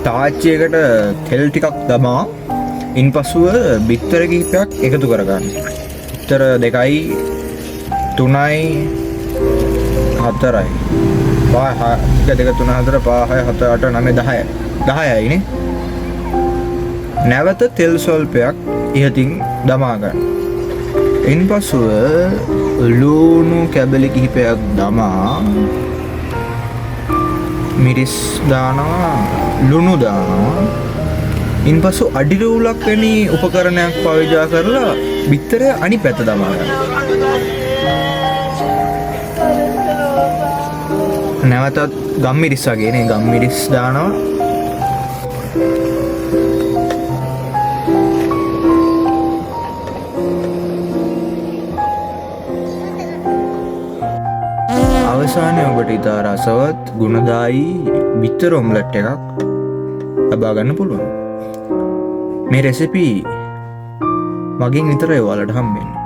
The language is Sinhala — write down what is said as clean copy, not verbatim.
තාච්චියකට තෙල් ටිකක් දමා ඉන්පසුව බිත්තර කිහිපයක් එකතු කරගන්න. බිත්තර 2යි 3යි 4යි 5 2 3 4 5 6 7 8 9 10යි නේ. නැවත තෙල් ස්වල්පයක් ඉහතින් දමා ගන්න. ඉන්පසුව ලුණු කැබලි කිහිපයක් දමා මිරිස් දානවා, ලුණු දානවා. ඉන්පසු අඩිරූලක් වැනි උපකරණයක් පාවිච්චි කරලා බිත්තරය අනිත් පැත්ත දමා ගන්න. නැවතත් ගම්මිරිස් වගේ නේ ගම්මිරිස් දානවා. අවසානයේ ඔබට ඉතා රසවත් ගුණදායී බිත්තර ඔම්ලට් එකක් ලබා ගන්න පුළුවන්. මේ රෙසිපි මගෙන් විතරයි ඔයාලට හම්බෙන්නේ.